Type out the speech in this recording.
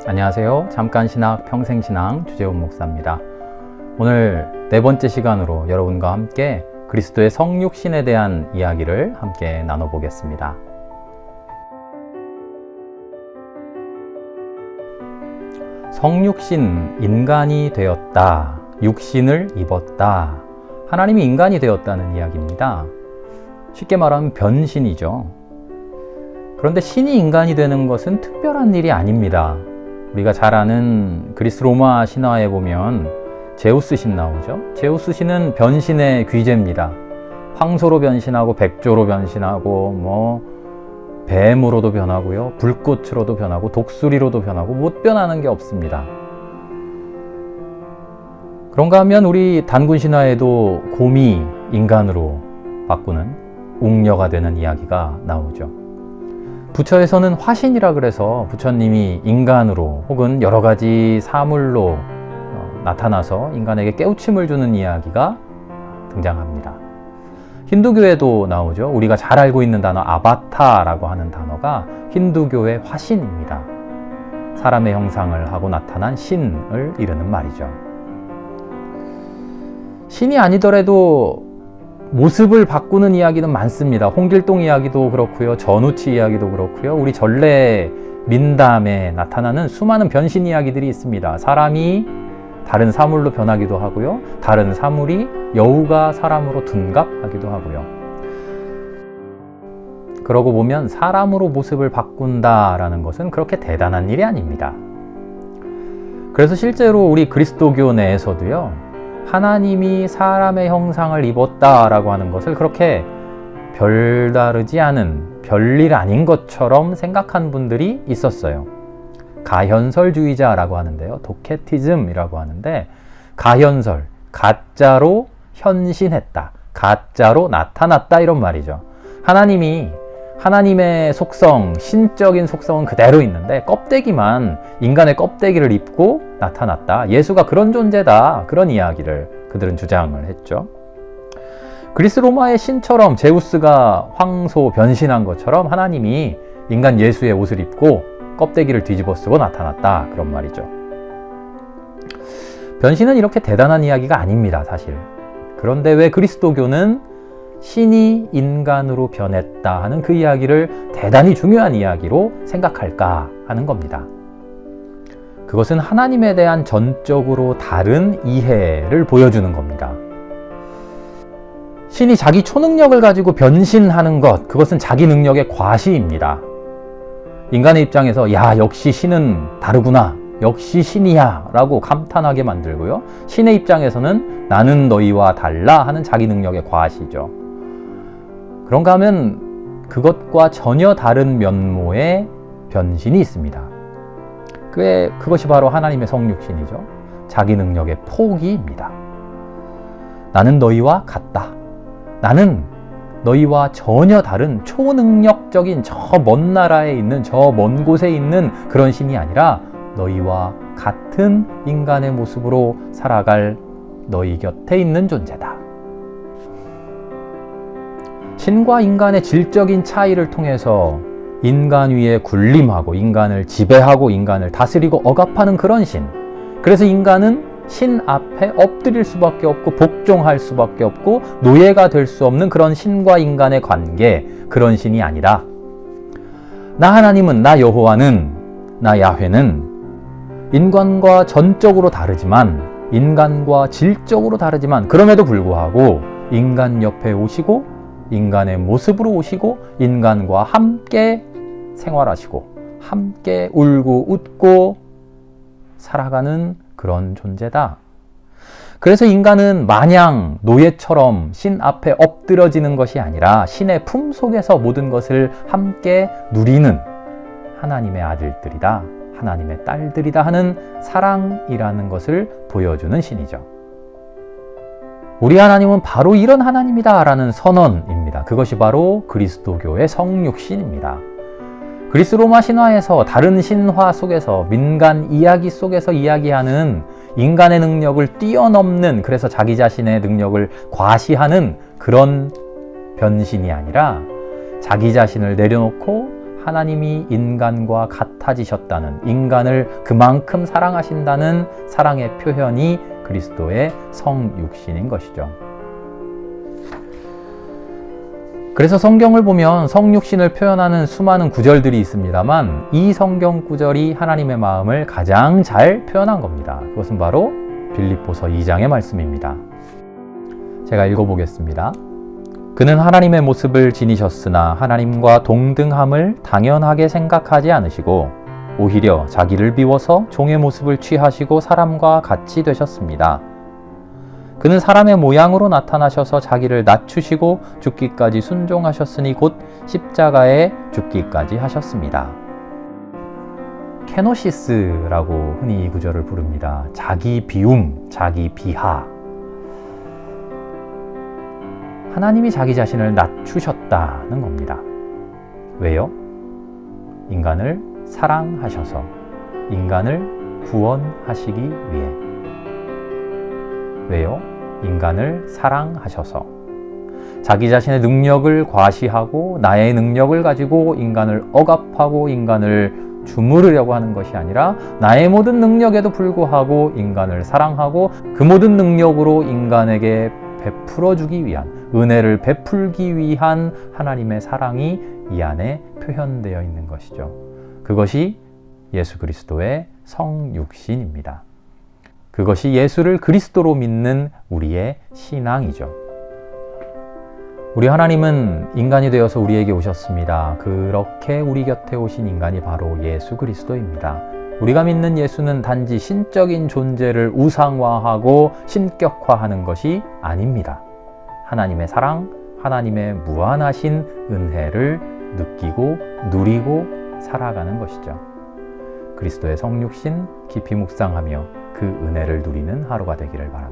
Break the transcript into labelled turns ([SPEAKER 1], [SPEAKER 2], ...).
[SPEAKER 1] 안녕하세요. 잠깐신학 평생신앙 주재훈 목사입니다. 오늘 네 번째 시간으로 여러분과 함께 그리스도의 성육신에 대한 이야기를 함께 나눠보겠습니다. 성육신, 인간이 되었다, 육신을 입었다, 하나님이 인간이 되었다는 이야기입니다. 쉽게 말하면 변신이죠. 그런데 신이 인간이 되는 것은 특별한 일이 아닙니다. 우리가 잘 아는 그리스 로마 신화에 보면 제우스 신 나오죠. 제우스 신은 변신의 귀재입니다. 황소로 변신하고 백조로 변신하고 뱀으로도 변하고요, 불꽃으로도 변하고 독수리로도 변하고 못 변하는 게 없습니다. 그런가 하면 우리 단군 신화에도 곰이 인간으로 바꾸는 웅녀가 되는 이야기가 나오죠. 부처에서는 화신이라 그래서 부처님이 인간으로 혹은 여러 가지 사물로 나타나서 인간에게 깨우침을 주는 이야기가 등장합니다. 힌두교에도 나오죠. 우리가 잘 알고 있는 단어 아바타라고 하는 단어가 힌두교의 화신입니다. 사람의 형상을 하고 나타난 신을 이르는 말이죠. 신이 아니더라도 모습을 바꾸는 이야기는 많습니다. 홍길동 이야기도 그렇고요, 전우치 이야기도 그렇고요, 우리 전래 민담에 나타나는 수많은 변신 이야기들이 있습니다. 사람이 다른 사물로 변하기도 하고요, 다른 사물이 여우가 사람으로 둔갑하기도 하고요. 그러고 보면 사람으로 모습을 바꾼다라는 것은 그렇게 대단한 일이 아닙니다. 그래서 실제로 우리 그리스도교 내에서도요, 하나님이 사람의 형상을 입었다라고 하는 것을 그렇게 별다르지 않은 별일 아닌 것처럼 생각한 분들이 있었어요. 가현설주의자라고 하는데요, 도케티즘이라고 하는데, 가현설, 가짜로 현신했다, 가짜로 나타났다, 이런 말이죠. 하나님의 속성, 신적인 속성은 그대로 있는데 껍데기만, 인간의 껍데기를 입고 나타났다, 예수가 그런 존재다, 그런 이야기를 그들은 주장을 했죠. 그리스 로마의 신처럼 제우스가 황소 변신한 것처럼 하나님이 인간 예수의 옷을 입고 껍데기를 뒤집어 쓰고 나타났다, 그런 말이죠. 변신은 이렇게 대단한 이야기가 아닙니다, 사실. 그런데 왜 그리스도교는 신이 인간으로 변했다 하는 그 이야기를 대단히 중요한 이야기로 생각할까 하는 겁니다. 그것은 하나님에 대한 전적으로 다른 이해를 보여주는 겁니다. 신이 자기 초능력을 가지고 변신하는 것, 그것은 자기 능력의 과시입니다. 인간의 입장에서 야, 역시 신은 다르구나, 역시 신이야 라고 감탄하게 만들고요, 신의 입장에서는 나는 너희와 달라 하는 자기 능력의 과시죠. 그런가 하면 그것과 전혀 다른 면모의 변신이 있습니다. 그것이 바로 하나님의 성육신이죠. 자기 능력의 포기입니다. 나는 너희와 같다. 나는 너희와 전혀 다른 초능력적인 저 먼 나라에 있는, 저 먼 곳에 있는 그런 신이 아니라 너희와 같은 인간의 모습으로 살아갈 너희 곁에 있는 존재다. 신과 인간의 질적인 차이를 통해서 인간 위에 군림하고 인간을 지배하고 인간을 다스리고 억압하는 그런 신. 그래서 인간은 신 앞에 엎드릴 수밖에 없고 복종할 수밖에 없고 노예가 될 수 없는 그런 신과 인간의 관계, 그런 신이 아니라 나 하나님은, 나 여호와는, 나 야훼는 인간과 전적으로 다르지만, 인간과 질적으로 다르지만 그럼에도 불구하고 인간 옆에 오시고 인간의 모습으로 오시고 인간과 함께 생활하시고 함께 울고 웃고 살아가는 그런 존재다. 그래서 인간은 마냥 노예처럼 신 앞에 엎드러지는 것이 아니라 신의 품 속에서 모든 것을 함께 누리는 하나님의 아들들이다, 하나님의 딸들이다 하는 사랑이라는 것을 보여주는 신이죠. 우리 하나님은 바로 이런 하나님이다 라는 선언입니다. 그것이 바로 그리스도교의 성육신입니다. 그리스 로마 신화에서, 다른 신화 속에서, 민간 이야기 속에서 이야기하는 인간의 능력을 뛰어넘는, 그래서 자기 자신의 능력을 과시하는 그런 변신이 아니라 자기 자신을 내려놓고 하나님이 인간과 같아지셨다는, 인간을 그만큼 사랑하신다는 사랑의 표현이 그리스도의 성육신인 것이죠. 그래서 성경을 보면 성육신을 표현하는 수많은 구절들이 있습니다만 이 성경 구절이 하나님의 마음을 가장 잘 표현한 겁니다. 그것은 바로 빌립보서 2장의 말씀입니다. 제가 읽어보겠습니다. 그는 하나님의 모습을 지니셨으나 하나님과 동등함을 당연하게 생각하지 않으시고 오히려 자기를 비워서 종의 모습을 취하시고 사람과 같이 되셨습니다. 그는 사람의 모양으로 나타나셔서 자기를 낮추시고 죽기까지 순종하셨으니 곧 십자가에 죽기까지 하셨습니다. 케노시스라고 흔히 이 구절을 부릅니다. 자기 비움, 자기 비하. 하나님이 자기 자신을 낮추셨다는 겁니다. 왜요? 인간을 사랑하셔서, 인간을 구원하시기 위해. 왜요? 인간을 사랑하셔서. 자기 자신의 능력을 과시하고 나의 능력을 가지고 인간을 억압하고 인간을 주무르려고 하는 것이 아니라 나의 모든 능력에도 불구하고 인간을 사랑하고 그 모든 능력으로 인간에게 베풀어주기 위한, 은혜를 베풀기 위한 하나님의 사랑이 이 안에 표현되어 있는 것이죠. 그것이 예수 그리스도의 성육신입니다. 그것이 예수를 그리스도로 믿는 우리의 신앙이죠. 우리 하나님은 인간이 되어서 우리에게 오셨습니다. 그렇게 우리 곁에 오신 인간이 바로 예수 그리스도입니다. 우리가 믿는 예수는 단지 신적인 존재를 우상화하고 신격화하는 것이 아닙니다. 하나님의 사랑, 하나님의 무한하신 은혜를 느끼고 누리고 살아가는 것이죠. 그리스도의 성육신 깊이 묵상하며 그 은혜를 누리는 하루가 되기를 바랍니다.